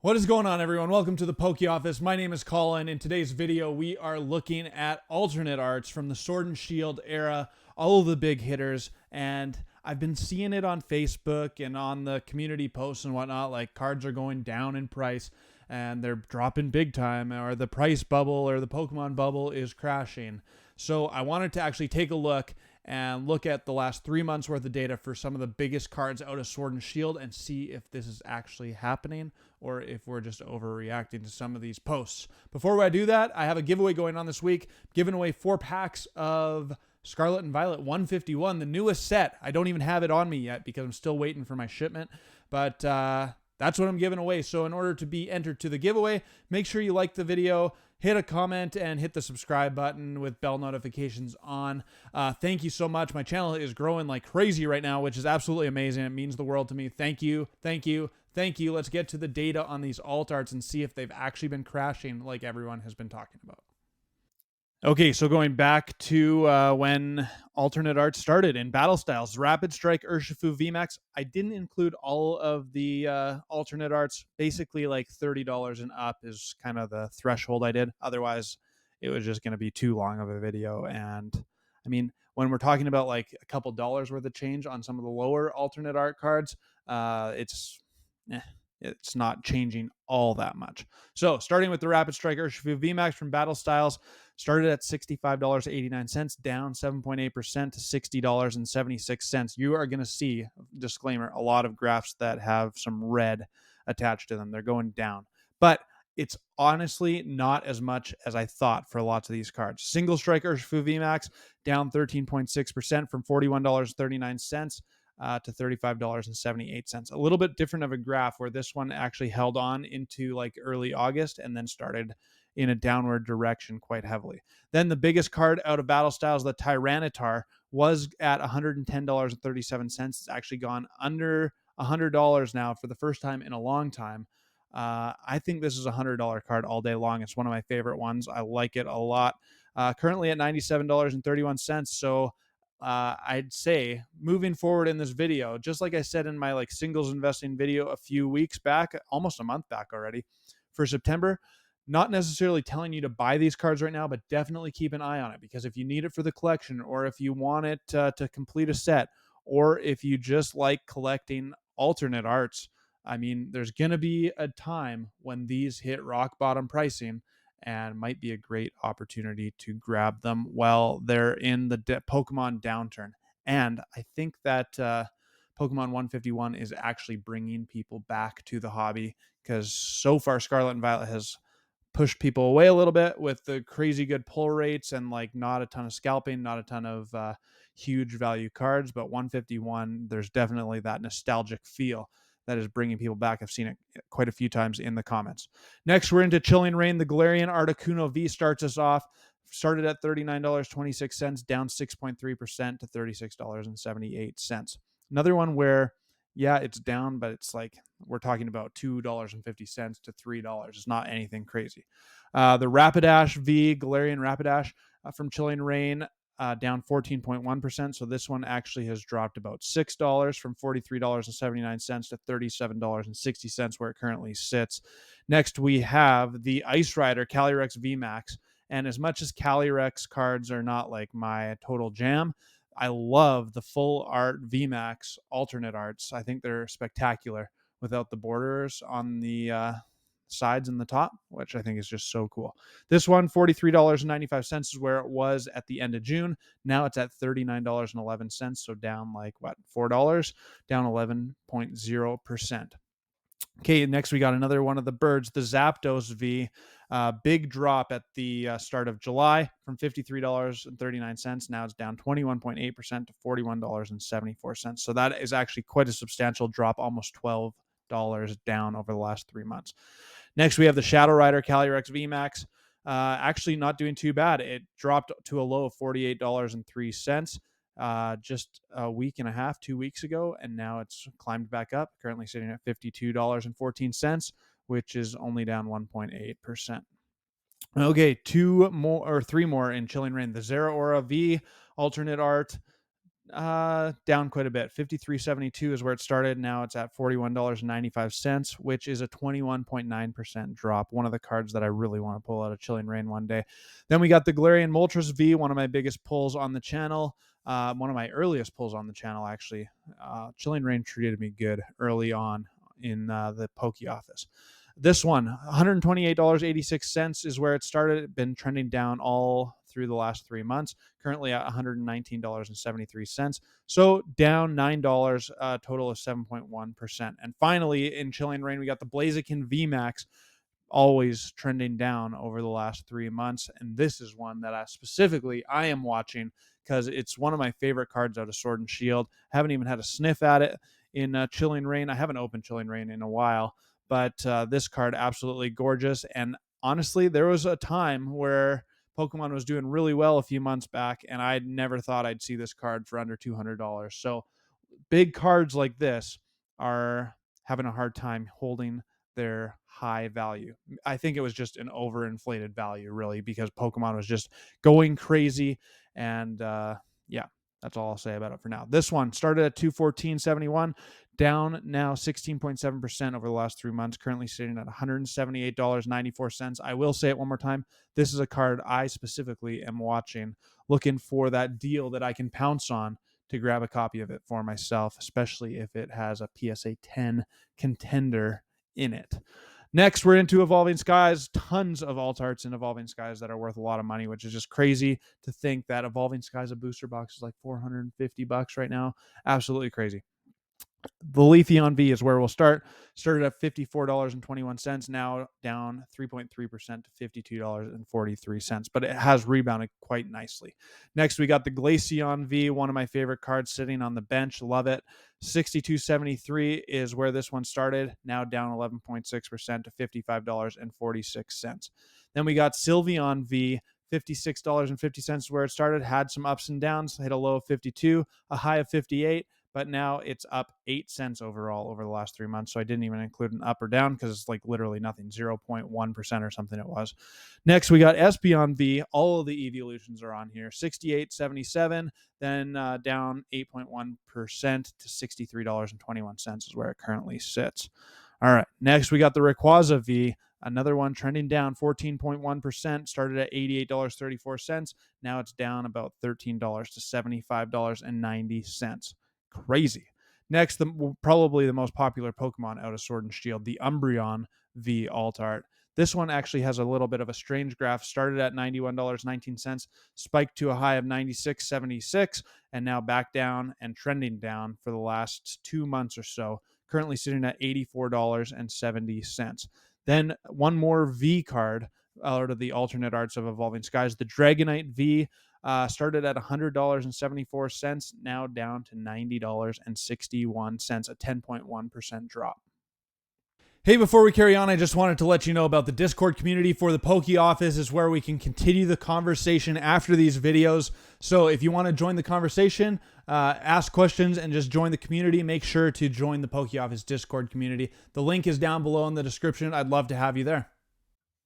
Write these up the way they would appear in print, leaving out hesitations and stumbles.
What is going on, everyone? Welcome to the Poke Office. My name is Colin. In today's video, we are looking at alternate arts from the Sword and Shield era, all of the big hitters, and I've been seeing it on Facebook and on the community posts and whatnot, like cards are going down in price and they're dropping big time, or the price bubble or the Pokemon bubble is crashing. So I wanted to actually take a look and look at the last 3 months worth of data for some of the biggest cards out of Sword and Shield and see if this is actually happening or if we're just overreacting to some of these posts. Before I do that, I have a giveaway going on this week, giving away 4 packs of Scarlet and Violet 151, the newest set. I don't even have it on me yet because I'm still waiting for my shipment, but that's what I'm giving away. So in order to be entered to the giveaway, make sure you like the video, hit a comment, and hit the subscribe button with bell notifications on. Thank you so much. My channel is growing like crazy right now, which is absolutely amazing. It means the world to me. Thank you. Thank you. Thank you. Let's get to the data on these alt arts and see if they've actually been crashing like everyone has been talking about. Okay, so going back to when alternate art started in Battle Styles, Rapid Strike Urshifu VMAX. I didn't include all of the alternate arts. Basically, like $30 and up is kind of the threshold I did. Otherwise, it was just going to be too long of a video. And I mean, when we're talking about like a couple dollars worth of change on some of the lower alternate art cards, it's not changing all that much. So starting with the Rapid Strike Urshifu VMAX from Battle Styles, started at $65.89, down 7.8% to $60.76. You are going to see, disclaimer, a lot of graphs that have some red attached to them. They're going down. But it's honestly not as much as I thought for lots of these cards. Single Strike Urshifu VMAX down 13.6% from $41.39 to $35.78. A little bit different of a graph where this one actually held on into like early August and then started in a downward direction quite heavily. Then the biggest card out of Battle Styles, the Tyranitar, was at $110.37. It's actually gone under $100 now for the first time in a long time. I think this is a $100 card all day long. It's one of my favorite ones. I like it a lot. Currently at $97.31. So I'd say moving forward in this video, just like I said in my like singles investing video a few weeks back, almost a month back already, for September, not necessarily telling you to buy these cards right now, but definitely keep an eye on it, because if you need it for the collection, or if you want it to complete a set, or if you just like collecting alternate arts, I mean, there's going to be a time when these hit rock bottom pricing and might be a great opportunity to grab them while they're in the Pokemon downturn. And I think that Pokemon 151 is actually bringing people back to the hobby, because so far Scarlet and Violet has pushed people away a little bit with the crazy good pull rates and like not a ton of scalping, not a ton of huge value cards. But 151, there's definitely that nostalgic feel that is bringing people back. I've seen it quite a few times in the comments. Next, we're into Chilling Reign. The Galarian Articuno V starts us off. Started at $39.26, down 6.3% to $36.78. Another one where, yeah, it's down, but it's like we're talking about $2.50 to $3. It's not anything crazy. The Rapidash V, Galarian Rapidash from Chilling Reign, down 14.1%. So this one actually has dropped about $6 from $43.79 to $37.60, where it currently sits. Next, we have the Ice Rider Calyrex VMAX. And as much as Calyrex cards are not like my total jam, I love the full art VMAX alternate arts. I think they're spectacular without the borders on the sides and the top, which I think is just so cool. This one, $43.95 is where it was at the end of June. Now it's at $39.11, so down like what, $4, down 11.0%. Okay, next we got another one of the birds, the Zapdos V. Big drop at the start of July from $53.39. Now it's down 21.8% to $41.74. So that is actually quite a substantial drop, almost $12 down over the last 3 months. Next, we have the Shadow Rider Calyrex VMAX. Actually not doing too bad. It dropped to a low of $48.03 just a week and a half, 2 weeks ago, and now it's climbed back up, currently sitting at $52.14, which is only down 1.8%. Okay, three more in Chilling Reign. The Zeraora V alternate art Down quite a bit. 53.72 is where it started. Now it's at $41.95, which is a 21.9% drop. One of the cards that I really want to pull out of Chilling Reign one day. Then we got the Galarian Moltres V, one of my biggest pulls on the channel. One of my earliest pulls on the channel, actually. Chilling Reign treated me good early on in the Poke Office. This one, $128.86 is where it started. It's been trending down all through the last 3 months, currently at $119.73. So down $9, total of 7.1%. And finally, in Chilling Reign, we got the Blaziken VMAX, always trending down over the last 3 months. And this is one that I am watching because it's one of my favorite cards out of Sword and Shield. Haven't even had a sniff at it in Chilling Reign. I haven't opened Chilling Reign in a while, but this card absolutely gorgeous. And honestly, there was a time where Pokemon was doing really well a few months back, and I never thought I'd see this card for under $200. So big cards like this are having a hard time holding their high value. I think it was just an overinflated value, really, because Pokemon was just going crazy. And yeah, that's all I'll say about it for now. This one started at 214.71, down now 16.7% over the last 3 months, currently sitting at $178.94. I will say it one more time. This is a card I specifically am watching, looking for that deal that I can pounce on to grab a copy of it for myself, especially if it has a PSA 10 contender in it. Next, we're into Evolving Skies. Tons of alt arts in Evolving Skies that are worth a lot of money, which is just crazy to think that Evolving Skies, a booster box, is like $450 right now. Absolutely crazy. The Leafeon V is where we'll start. Started at $54.21, now down 3.3% to $52.43, but it has rebounded quite nicely. Next, we got the Glaceon V, one of my favorite cards sitting on the bench. Love it. 62.73 is where this one started, now down 11.6% to $55.46. Then we got Sylveon V, $56.50 where it started, had some ups and downs, hit a low of 52, a high of 58, but now it's up 8 cents overall over the last 3 months. So I didn't even include an up or down because it's like literally nothing, 0.1% or something it was. Next, we got Espeon V. All of the evolutions are on here. 68.77, then down 8.1% to $63.21 is where it currently sits. All right. Next, we got the Rayquaza V. Another one trending down 14.1%, started at $88.34. Now it's down about $13 to $75.90. Crazy. Next, probably the most popular Pokemon out of Sword and Shield, the Umbreon V Alt Art. This one actually has a little bit of a strange graph. Started at $91.19, spiked to a high of $96.76, and now back down and trending down for the last 2 months or so. Currently sitting at $84.70. Then one more V card out of the alternate arts of Evolving Skies, the Dragonite V. Started at $100.74, now down to $90.61, a 10.1% drop. Hey, before we carry on, I just wanted to let you know about the Discord community for the Poke Office. Is where we can continue the conversation after these videos. So if you want to join the conversation, ask questions, and just join the community, make sure to join the Poke Office Discord community. The link is down below in the description. I'd love to have you there.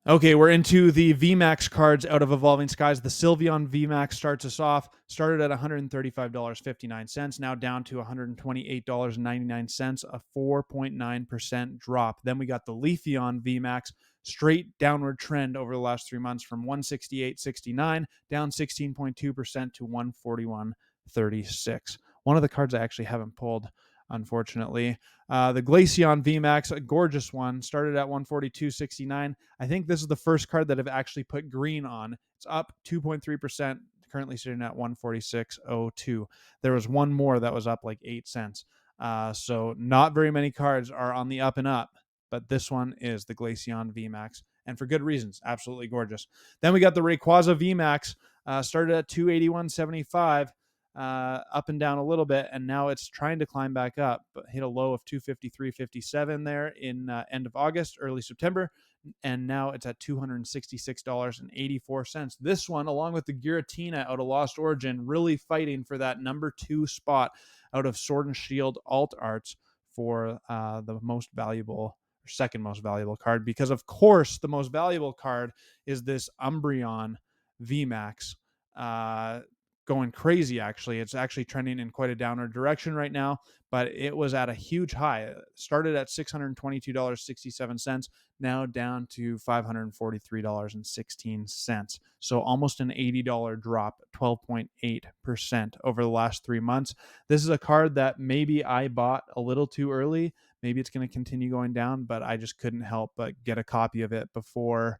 Okay, we're into the VMAX cards out of Evolving Skies. The Sylveon VMAX starts us off. Started at $135.59, now down to $128.99, a 4.9% drop. Then we got the Leafeon VMAX, straight downward trend over the last 3 months from $168.69 down 16.2% to $141.36. One of the cards I actually haven't pulled, unfortunately. The Glaceon VMAX, a gorgeous one, started at $142.69. I think this is the first card that I've actually put green on. It's up 2.3%, currently sitting at $146.02. There was one more that was up like 8 cents. So not very many cards are on the up and up, but this one is the Glaceon VMAX, and for good reasons. Absolutely gorgeous. Then we got the Rayquaza VMAX, started at $281.75. Up and down a little bit, and now it's trying to climb back up, but hit a low of 253.57 there in end of August, early September, and now it's at $266.84. This one, along with the Giratina out of Lost Origin, really fighting for that number 2 spot out of Sword and Shield alt arts for the most valuable, or second most valuable card, because of course the most valuable card is this Umbreon VMAX. going crazy. Actually, it's actually trending in quite a downward direction right now, but it was at a huge high. It started at $622.67, now down to $543.16. So almost an $80 drop, 12.8% over the last 3 months. This is a card that maybe I bought a little too early. Maybe it's going to continue going down, but I just couldn't help but get a copy of it before,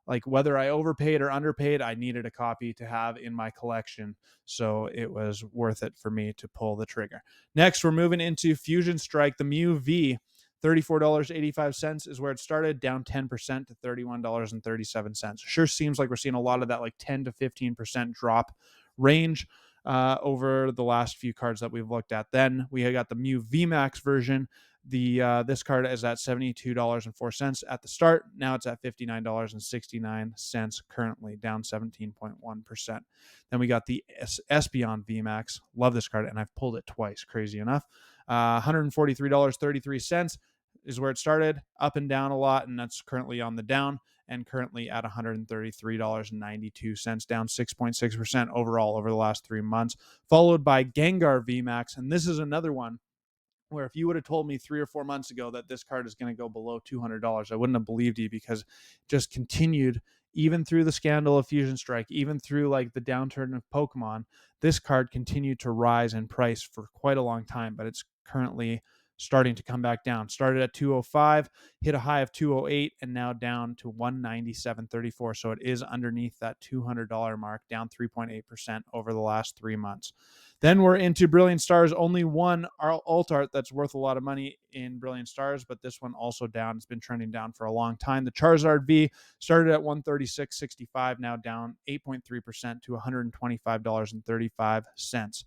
like, whether I overpaid or underpaid, I needed a copy to have in my collection. So it was worth it for me to pull the trigger. Next, we're moving into Fusion Strike, the Mew V. $34.85 is where it started, down 10% to $31.37. Sure seems like we're seeing a lot of that like 10 to 15% drop range over the last few cards that we've looked at. Then we got the Mew VMAX version. This card is at $72.04 at the start. Now it's at $59.69 currently, down 17.1%. Then we got the Espeon VMAX. Love this card, and I've pulled it twice, crazy enough. $143.33 is where it started, up and down a lot, and that's currently on the down, and currently at $133.92, down 6.6% overall over the last 3 months, followed by Gengar VMAX. And this is another one where if you would have told me 3 or 4 months ago that this card is going to go below $200, I wouldn't have believed you, because it just continued even through the scandal of Fusion Strike, even through like the downturn of Pokemon. This card continued to rise in price for quite a long time, but it's currently starting to come back down. Started at 205, hit a high of 208, and now down to 197.34. So it is underneath that $200 mark, down 3.8% over the last 3 months. Then we're into Brilliant Stars. Only one alt art that's worth a lot of money in Brilliant Stars, but this one also down. It's been trending down for a long time. The Charizard V started at $136.65, now down 8.3% to $125.35.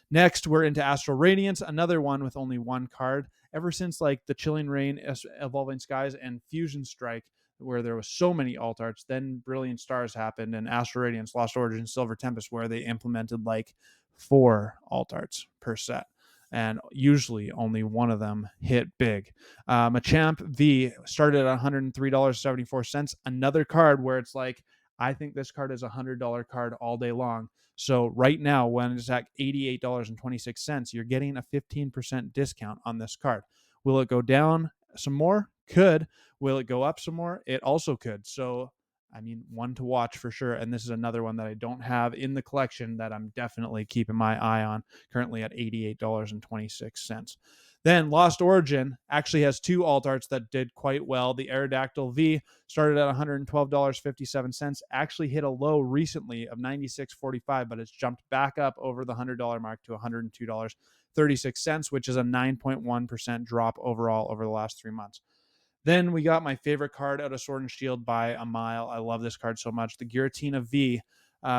Next, we're into Astral Radiance, another one with only one card. Ever since like the Chilling Reign, Evolving Skies, and Fusion Strike, where there was so many alt arts, then Brilliant Stars happened, and Astral Radiance, Lost Origin, Silver Tempest, where they implemented like 4 alt arts per set, and usually only one of them hit big. Machamp V started at $103.74. Another card where it's like, I think this card is a $100 card all day long. So right now, when it's at $88.26, you're getting a 15% discount on this card. Will it go down some more? Could. Will it go up some more? It also could. So, I mean, one to watch for sure. And this is another one that I don't have in the collection that I'm definitely keeping my eye on, currently at $88.26. Then Lost Origin actually has 2 alt arts that did quite well. The Aerodactyl V started at $112.57, actually hit a low recently of $96.45, but it's jumped back up over the $100 mark to $102.36, which is a 9.1% drop overall over the last 3 months. Then we got my favorite card out of Sword and Shield by a mile. I love this card so much. The Giratina V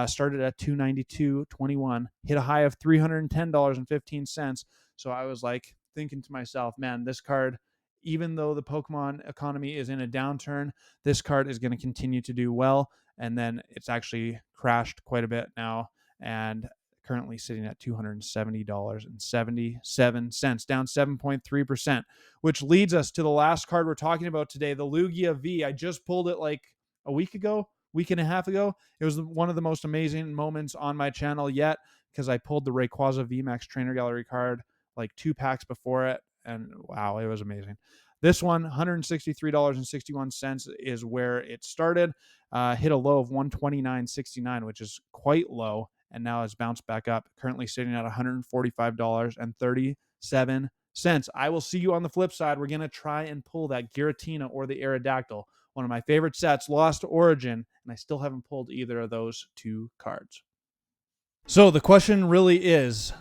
started at $292.21, hit a high of $310.15. So I was like thinking to myself, man, this card, even though the Pokemon economy is in a downturn, this card is going to continue to do well. And then it's actually crashed quite a bit now, and currently sitting at $270.77, down 7.3%, which leads us to the last card we're talking about today, the Lugia V. I just pulled it like a week and a half ago. It was one of the most amazing moments on my channel yet, because I pulled the Rayquaza VMAX Trainer Gallery card like 2 packs before it, and wow, it was amazing. This one, $163.61 is where it started. Hit a low of $129.69, which is quite low, and now has bounced back up, currently sitting at $145.37. I will see you on the flip side. We're going to try and pull that Giratina or the Aerodactyl, one of my favorite sets, Lost Origin, and I still haven't pulled either of those 2 cards. So the question really is,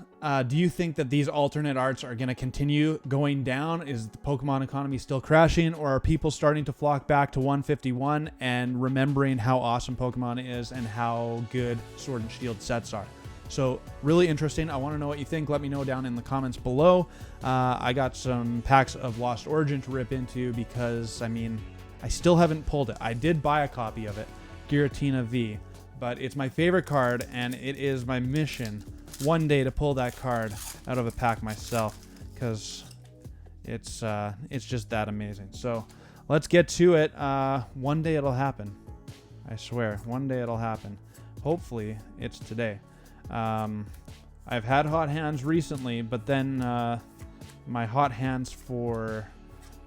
do you think that these alternate arts are going to continue going down? Is the Pokemon economy still crashing, or are people starting to flock back to 151 and remembering how awesome Pokemon is and how good Sword and Shield sets are? So really interesting. I want to know what you think. Let me know down in the comments below. I got some packs of Lost Origin to rip into because, I mean, I still haven't pulled it. I did buy a copy of it, Giratina V, but it's my favorite card, and it is my mission one day to pull that card out of a pack myself, because it's just that amazing. So let's get to it. One day it'll happen. I swear, one day it'll happen. Hopefully it's today. I've had hot hands recently, but then my hot hands for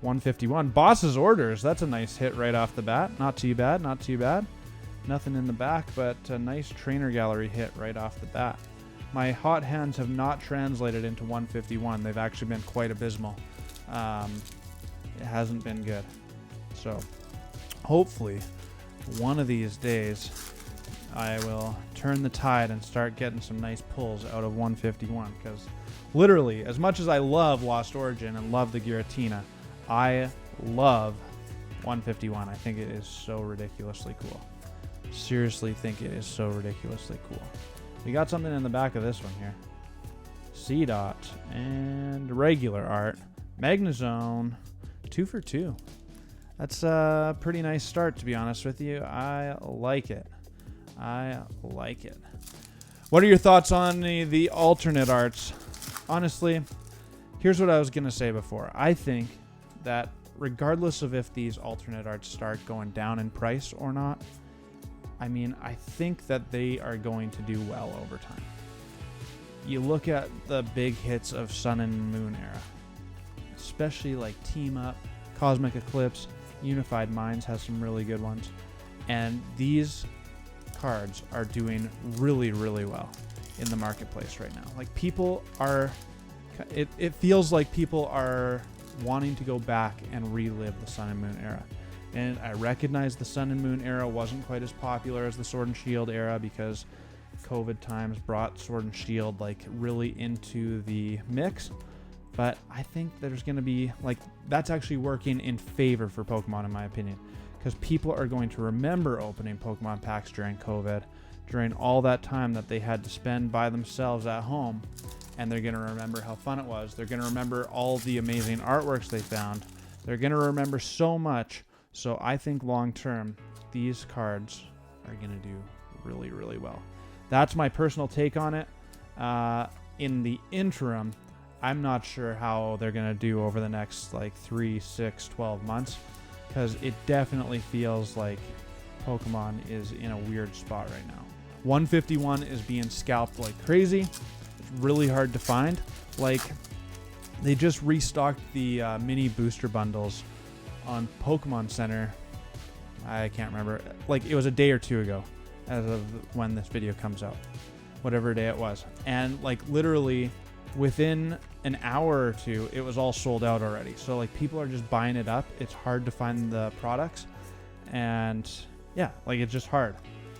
151. Boss's Orders. That's a nice hit right off the bat. Not too bad. Not too bad. Nothing in the back, but a nice trainer gallery hit right off the bat. My hot hands have not translated into 151. They've actually been quite abysmal. It hasn't been good. So hopefully one of these days I will turn the tide and start getting some nice pulls out of 151, because literally, as much as I love Lost Origin and love the Giratina, I love 151. I think it is so ridiculously cool. Seriously think it is so ridiculously cool. We got something in the back of this one here. C-Dot and regular art. Magnezone, 2 for 2. That's a pretty nice start, to be honest with you. I like it. I like it. What are your thoughts on the alternate arts? Honestly, here's what I was going to say before. I think that regardless of if these alternate arts start going down in price or not, I think that they are going to do well over time. You look at the big hits of Sun and Moon era, especially like Team Up, Cosmic Eclipse, Unified Minds has some really good ones. And these cards are doing really, really well in the marketplace right now. Like people are, it feels like people are wanting to go back and relive the Sun and Moon era. And I recognize the Sun and Moon era wasn't quite as popular as the Sword and Shield era because COVID times brought Sword and Shield like really into the mix. But I think there's going to be like, that's actually working in favor for Pokemon in my opinion, because people are going to remember opening Pokemon packs during COVID, during all that time that they had to spend by themselves at home, and they're going to remember how fun it was. They're going to remember all the amazing artworks they found. They're going to remember so much. So I think long term, these cards are going to do really, really well. That's my personal take on it. In the interim, I'm not sure how they're going to do over the next like 3, 6, 12 months, because it definitely feels like Pokemon is in a weird spot right now. 151 is being scalped like crazy. It's really hard to find. Like, they just restocked the mini booster bundles on Pokemon Center. I can't remember. Like, it was a day or two ago as of when this video comes out. Whatever day it was. And, like, literally within an hour or two, it was all sold out already. So, like, people are just buying it up. It's hard to find the products. And, yeah, like, it's just hard.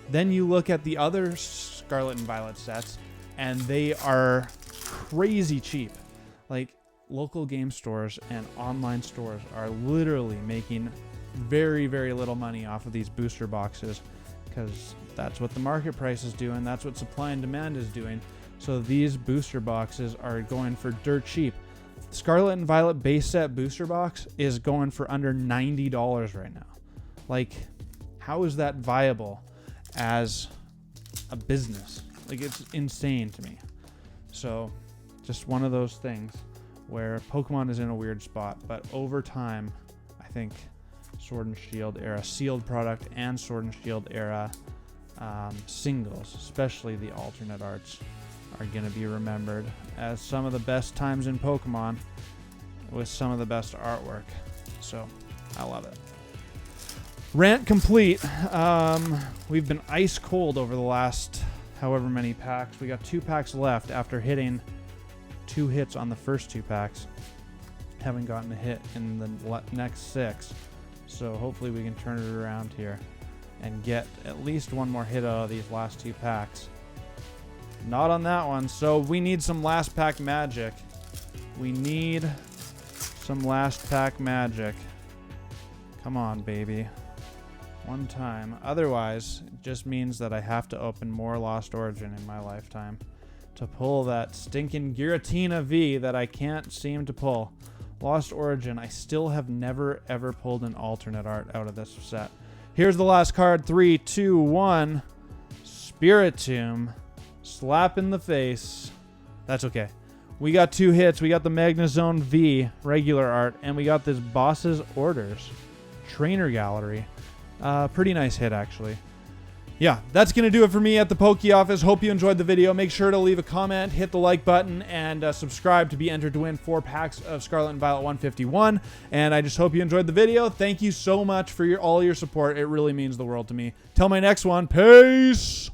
Then you look at the other Scarlet and Violet sets, and they are crazy cheap. Like, local game stores and online stores are literally making very, very little money off of these booster boxes, because that's what the market price is doing. That's what supply and demand is doing. So these booster boxes are going for dirt cheap. Scarlet and Violet base set booster box is going for under $90 right now. Like, how is that viable as a business? Like, it's insane to me. So just one of those things where Pokemon is in a weird spot, but over time, I think Sword and Shield era sealed product and Sword and Shield era singles, especially the alternate arts, are going to be remembered as some of the best times in Pokemon with some of the best artwork. So I love it. Rant complete. We've been ice cold over the last however many packs. We got 2 packs left after hitting 2 hits on the first 2 packs. Haven't gotten a hit in the next 6. So hopefully we can turn it around here and get at least one more hit out of these last 2 packs. Not on that one. So we need some last pack magic. We need some last pack magic. Come on, baby. One time. Otherwise, it just means that I have to open more Lost Origin in my lifetime to pull that stinking Giratina V that I can't seem to pull. Lost Origin, I still have never ever pulled an alternate art out of this set. Here's the last card. 3, 2, 1. Spiritomb. Slap in the face. That's okay. We got 2 hits. We got the Magnezone V regular art, and we got this Boss's Orders Trainer Gallery. Pretty nice hit, actually. yeah, that's going to do it for me at the Poke Office. Hope you enjoyed the video. Make sure to leave a comment, hit the like button, and subscribe to be entered to win 4 packs of Scarlet and Violet 151. And I just hope you enjoyed the video. Thank you so much for all your support. It really means the world to me. Till my next one, peace!